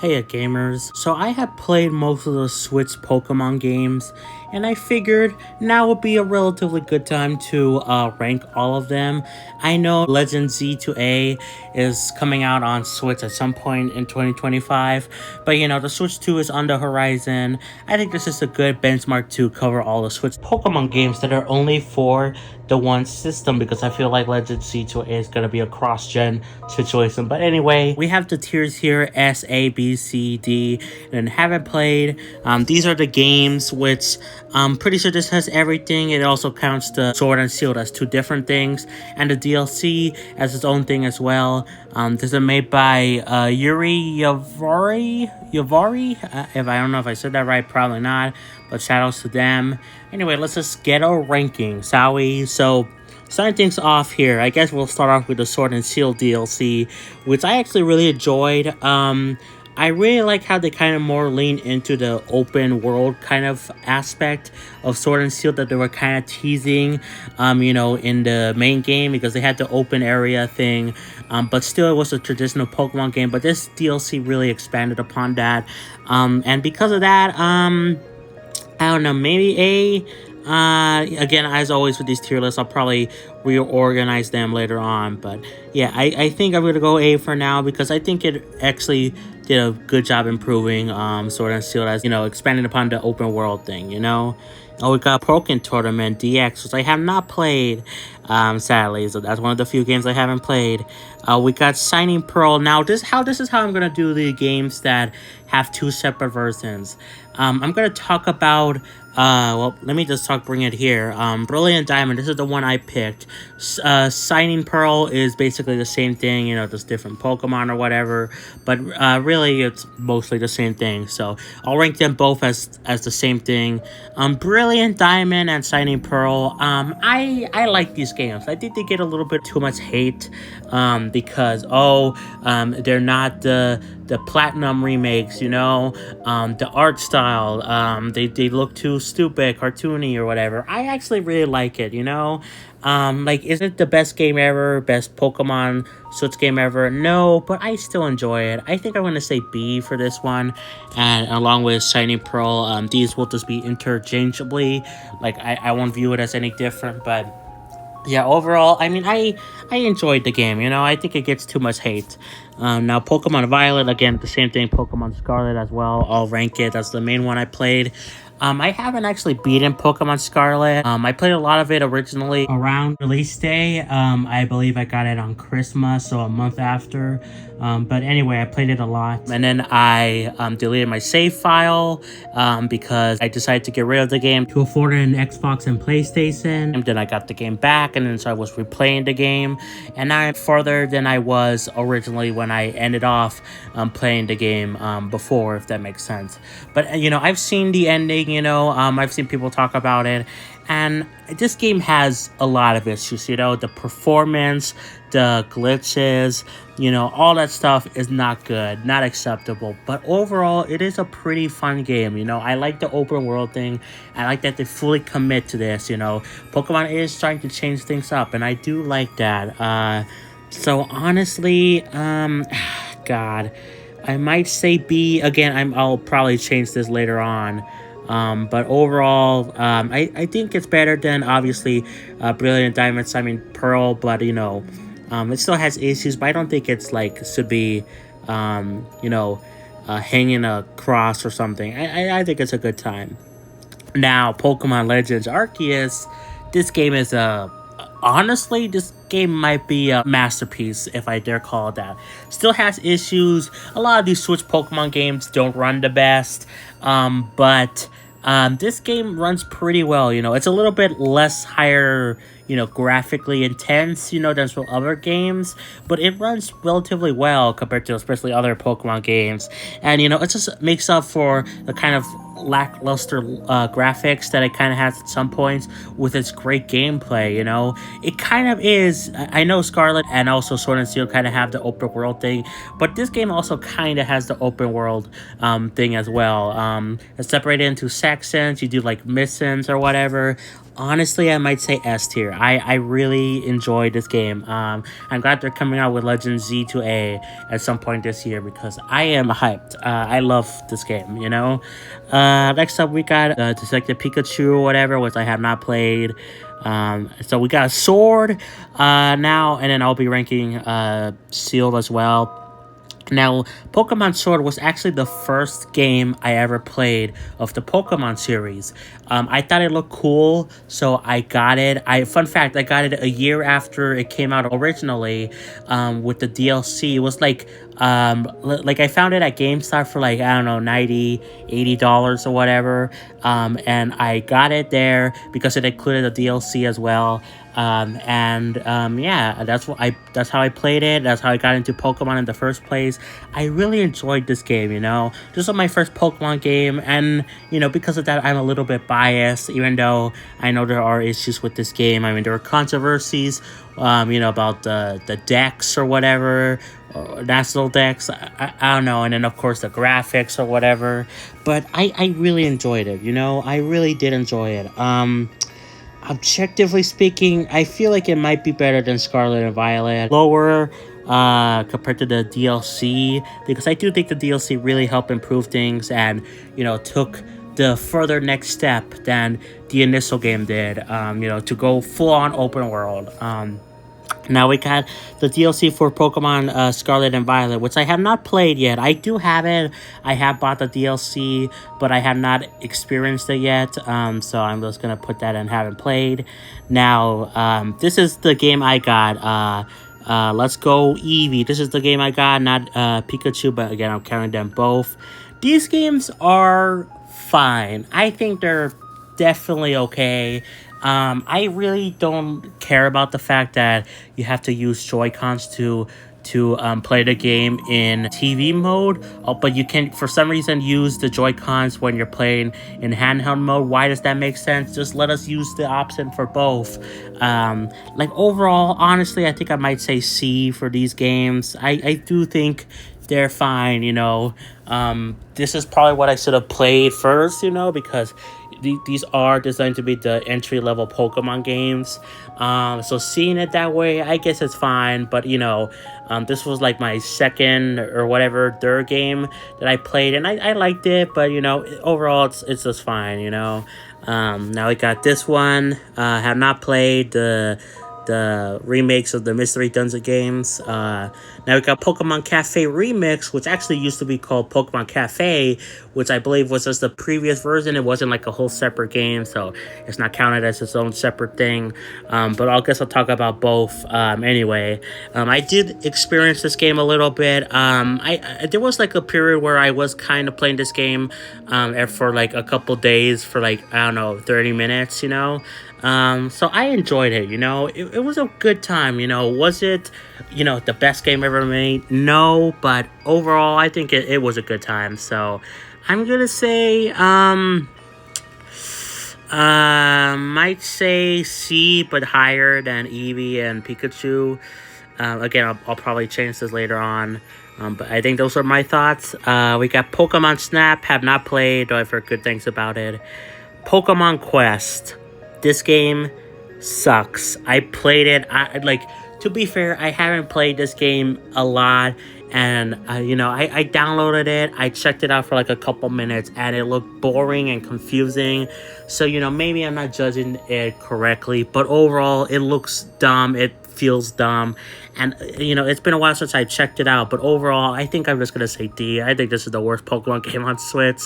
Hey gamers, so I have played most of the Switch Pokemon games, and I figured now would be a relatively good time to rank all of them. I know Legend Z to A is coming out on Switch at some point in 2025, but the Switch 2 is on the horizon. I think this is a good benchmark to cover all the Switch Pokemon games that are only for the one system, because I feel like Legend Z to A is going to be a cross-gen situation. But anyway, we have the tiers here: S, A, B, C, D, and haven't played. These are the games, which I'm pretty sure this has everything. It also counts the Sword and Shield as two different things, and the DLC as its own thing as well. This is made by Yuri Yavari. If I don't know if I said that right, probably not. But shout outs to them. Anyway, let's just get our ranking, shall we? So, starting things off here, I guess we'll start off with the Sword and Shield DLC, which I actually really enjoyed. I really like how they kind of more lean into the open world kind of aspect of Sword and Shield that they were kind of teasing, in the main game, because they had the open area thing, but still it was a traditional Pokemon game. But this DLC really expanded upon that, and because of that, I don't know, maybe A. Again, as always with these tier lists, I'll probably reorganize them later on. But yeah, I think I'm going to go A for now, because I think it actually did a good job improving Sword and Shield, as, expanding upon the open world thing. Oh, we got Pokémon Tournament DX, which I have not played, sadly. So that's one of the few games I haven't played. We got Shining Pearl. Now, this is how I'm gonna do the games that have two separate versions. I'm gonna talk about. Well, let me just bring it here. Brilliant Diamond, this is the one I picked. Shining Pearl is basically the same thing, just different Pokemon or whatever. But really, it's mostly the same thing. So I'll rank them both as the same thing. Brilliant Diamond and Shining Pearl. I like these games. I think they get a little bit too much hate, because they're not the platinum remakes, the art style, they look too stupid, cartoony or whatever. I actually really like it, is it the best game ever, best Pokemon Switch game ever? No, but I still enjoy it. I think I'm going to say B for this one, and along with Shining Pearl, these will just be interchangeably, I won't view it as any different. But yeah, overall, I mean, I enjoyed the game, I think it gets too much hate. Now, Pokemon Violet, again, the same thing, Pokemon Scarlet as well, I'll rank it, that's the main one I played. I haven't actually beaten Pokemon Scarlet. I played a lot of it originally around release day. I believe I got it on Christmas, so a month after. But anyway, I played it a lot. And then I deleted my save file because I decided to get rid of the game to afford an Xbox and PlayStation. And then I got the game back, and then so I was replaying the game. And now I'm further than I was originally when I ended off playing the game before, if that makes sense. But, I've seen the ending. I've seen people talk about it, and this game has a lot of issues. The performance, the glitches, all that stuff is not good, not acceptable. But overall, it is a pretty fun game. I like the open world thing. I like that they fully commit to this. Pokemon is trying to change things up, and I do like that. So honestly, God, I might say B again. I'll probably change this later on. But overall, I think it's better than, obviously, Brilliant Diamonds, Pearl, but, it still has issues, but I don't think it's, should be, hanging a cross or something. I think it's a good time. Now, Pokemon Legends Arceus, this game is honestly, this game might be a masterpiece, if I dare call it that. Still has issues. A lot of these Switch Pokemon games don't run the best, but this game runs pretty well. It's a little bit less higher, graphically intense, than some other games, but it runs relatively well compared to especially other Pokemon games. And, it just makes up for the kind of lackluster graphics that it kind of has at some points with its great gameplay. It kind of is. I know Scarlet and also Sword and Shield kind of have the open world thing, but this game also kind of has the open world thing as well. It's separated into sections. You do missions or whatever. honestly, I might say S tier. I really enjoyed this game. I'm glad they're coming out with Legend Z to A at some point this year because I am hyped. I love this game, you know? Next up, we got Detective Pikachu or whatever, which I have not played. So we got a sword now, and then I'll be ranking Sealed as well. Now, Pokemon Sword was actually the first game I ever played of the Pokemon series. I thought it looked cool, so I got it. Fun fact, I got it a year after it came out originally, with the DLC. It was like I found it at GameStop for like, I don't know, $80 or whatever. And I got it there because it included the DLC as well. Yeah, that's how I played it. That's how I got into Pokemon in the first place. I really enjoyed this game, you know. This was my first Pokemon game, and you know, because of that, I'm a little bit biased, even though I know there are issues with this game. I mean, there were controversies, you know, about the decks or whatever, or national decks. I don't know, and then of course the graphics or whatever. But I really enjoyed it, you know. I really did enjoy it. Objectively speaking, I feel like it might be better than Scarlet and Violet. Lower compared to the DLC, because I do think the DLC really helped improve things and, you know, took the further next step than the initial game did, you know, to go full-on open world. Now we got the DLC for Pokemon Scarlet and Violet, which I have not played yet. I do have it. I have bought the DLC, but I have not experienced it yet. So I'm just going to put that in haven't played. Now, this is the game I got. Let's go Eevee. This is the game I got, not Pikachu, but again, I'm counting them both. These games are fine. I think they're definitely okay. I really don't care about the fact that you have to use Joy-Cons to play the game in TV mode, but you can, for some reason, use the Joy-Cons when you're playing in handheld mode. Why does that make sense? Just let us use the option for both. Like, overall, honestly, I think I might say C for these games. I do think they're fine, you know. This is probably what I should have played first, you know, because these are designed to be the entry-level Pokemon games. So seeing it that way, I guess it's fine. But, you know, this was like my second or whatever, third game that I played. And I liked it, but, you know, overall, it's just fine, you know. Now we got this one. Have not played the remakes of the Mystery Dungeon games. Now we got Pokemon Cafe Remix, which actually used to be called Pokemon Cafe, which I believe was just the previous version. It wasn't like a whole separate game, so it's not counted as its own separate thing. But I guess I'll talk about both anyway. I did experience this game a little bit. There was like a period where I was kind of playing this game for like a couple days for like, I don't know, 30 minutes, you know. So I enjoyed it, you know. It was a good time, you know. Was it, you know, the best game ever made? No, but overall, I think it was a good time. So I'm gonna say, might say C, but higher than Eevee and Pikachu. Again, I'll probably change this later on. But I think those are my thoughts. We got Pokemon Snap, have not played, though I've heard good things about it. Pokemon Quest. This game sucks. I played it. To be fair, I haven't played this game a lot. And, you know, I downloaded it. I checked it out for like a couple minutes. And it looked boring and confusing. So, you know, maybe I'm not judging it correctly. But overall, it looks dumb. It feels dumb. And, you know, it's been a while since I checked it out. But overall, I think I'm just going to say D. I think this is the worst Pokemon game on Switch.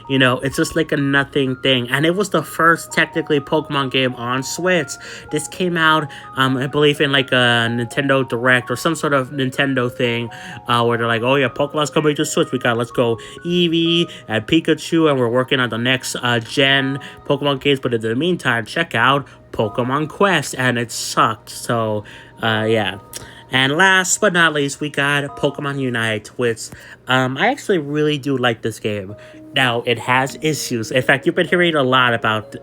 You know, it's just like a nothing thing. And it was the first, technically, Pokemon game on Switch. This came out, I believe, in like a Nintendo Direct or some sort of Nintendo thing. Where they're like, oh yeah, Pokemon's coming to Switch. Let's go Eevee and Pikachu. And we're working on the next gen Pokemon games. But in the meantime, check out Pokemon Quest. And it sucked. So, yeah. And last but not least, we got Pokemon Unite, which I actually really do like this game. Now, it has issues. In fact, you've been hearing a lot about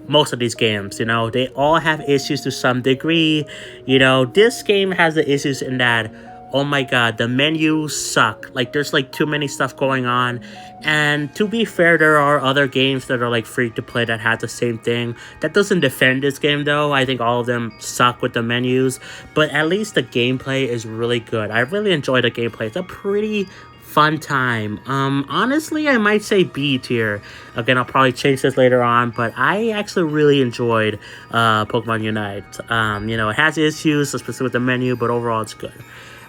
most of these games, you know. They all have issues to some degree. You know, this game has the issues in that oh my god, the menus suck. Like, there's like too many stuff going on. And to be fair, there are other games that are like free to play that have the same thing. That doesn't defend this game though. I think all of them suck with the menus, but at least the gameplay is really good. I really enjoy the gameplay. It's a pretty fun time. Honestly, I might say B tier. Again, I'll probably change this later on, but I actually really enjoyed Pokemon Unite. It has issues, especially with the menu, but overall it's good.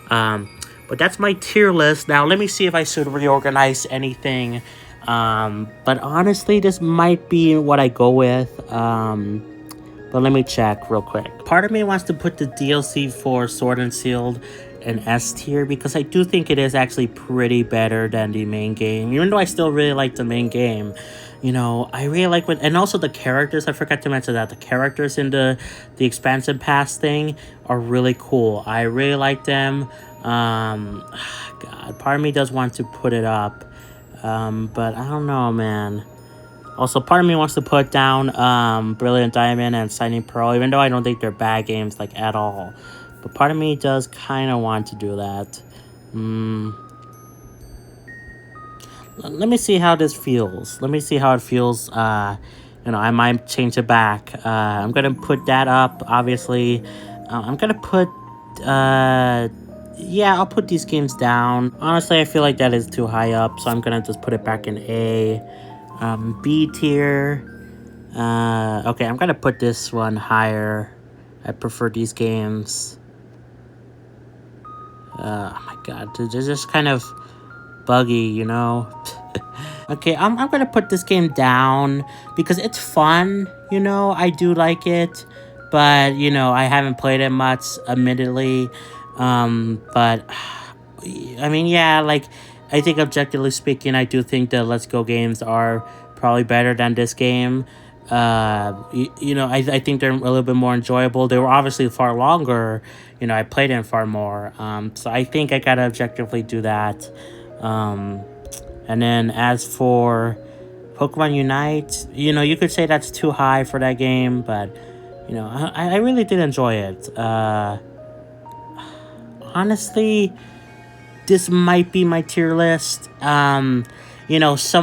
But that's my tier list. Now, let me see if I should reorganize anything. But honestly, this might be what I go with. But let me check real quick. Part of me wants to put the DLC for Sword and Shield in S tier because I do think it is actually pretty better than the main game. Even though I still really like the main game. I really like and also the characters, I forgot to mention that. The characters in the expansion pass thing are really cool. I really like them. God, part of me does want to put it up. But I don't know, man. Also, part of me wants to put down Brilliant Diamond and Shining Pearl, even though I don't think they're bad games, like, at all. But part of me does kind of want to do that. Let me see how this feels. Let me see how it feels. I might change it back. I'm going to put that up, obviously. I'm going to put... yeah, I'll put these games down. Honestly, I feel like that is too high up, so I'm going to just put it back in A. B tier. Okay, I'm going to put this one higher. I prefer these games. Oh my god, they're just kind of buggy, Okay, I'm gonna put this game down because it's fun, I do like it, but, I haven't played it much, admittedly, but, I mean, yeah, like, I think objectively speaking, I do think the Let's Go games are probably better than this game. I think they're a little bit more enjoyable. They were obviously far longer. I played them far more. So I think I gotta objectively do that. And then as for Pokemon Unite, you could say that's too high for that game, but, I really did enjoy it. Honestly, this might be my tier list. Some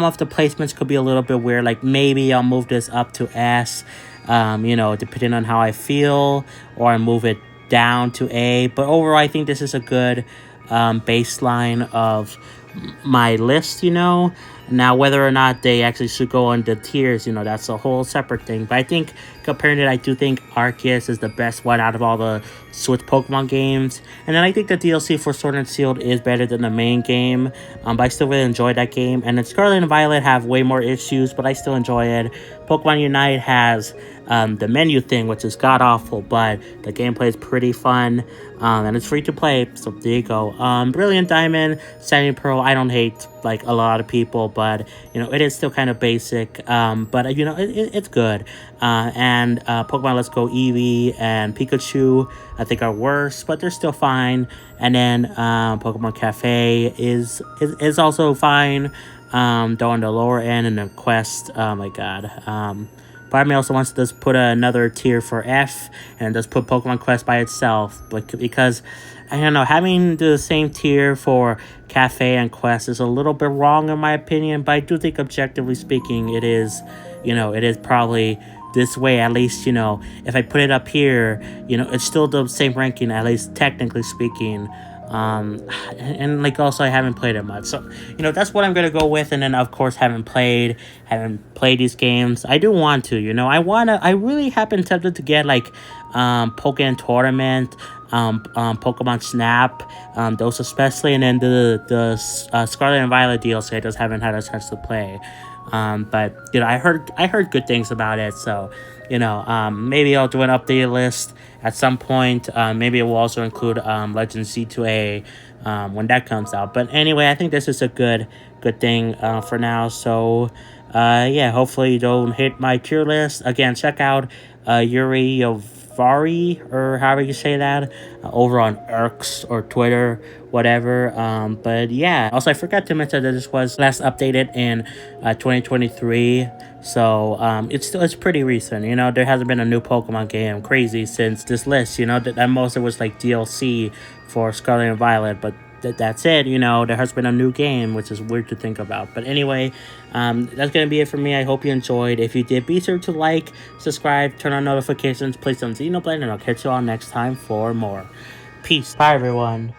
of the placements could be a little bit weird. Like, maybe I'll move this up to S, depending on how I feel, or I move it down to A. But overall, I think this is a good baseline of my list, Now, whether or not they actually should go on the tiers, that's a whole separate thing. But I think, comparing it, I do think Arceus is the best one out of all the Switch Pokemon games. And then I think the DLC for Sword and Shield is better than the main game. But I still really enjoy that game. And then Scarlet and Violet have way more issues, but I still enjoy it. Pokemon Unite has the menu thing, which is god-awful, but the gameplay is pretty fun. And it's free to play, so there you go. Brilliant Diamond, Shining Pearl, I don't hate, like, a lot of people, but, it is still kind of basic. But, it's good. And Pokemon Let's Go Eevee and Pikachu, I think, are worse, but they're still fine. And then Pokemon Cafe is also fine, though on the lower end, and then Quest, oh my god. Part of me also wants to just put another tier for F and just put Pokemon Quest by itself, because, I don't know, having the same tier for Cafe and Quest is a little bit wrong in my opinion, but I do think, objectively speaking, it is probably this way. At least, if I put it up here, it's still the same ranking, at least technically speaking. And like, also, I haven't played it much, so that's what I'm gonna go with. And then, of course, haven't played these games. I do want to, I really have been tempted to get, like, Pokemon Tournament, Pokemon Snap, those especially, and then the Scarlet and Violet DLC I just haven't had a chance to play. But I heard good things about it, so maybe I'll do an updated list at some point. Maybe it will also include Legend Z2A when that comes out. But anyway, I think this is a good thing for now. So yeah, hopefully you don't hit my tier list. Again, check out Yuri Vari, or however you say that, over on X or Twitter, whatever. But yeah, also I forgot to mention that this was last updated in 2023. So it's pretty recent. You know, there hasn't been a new Pokemon game crazy since this list. You know, that most it was like DLC for Scarlet and Violet, but that's it. You know, there has been a new game, which is weird to think about. But anyway, that's gonna be it for me. I hope you enjoyed. If you did, be sure to like, subscribe, turn on notifications, place on Xenoblade, and I'll catch you all next time for more. Peace. Bye, everyone.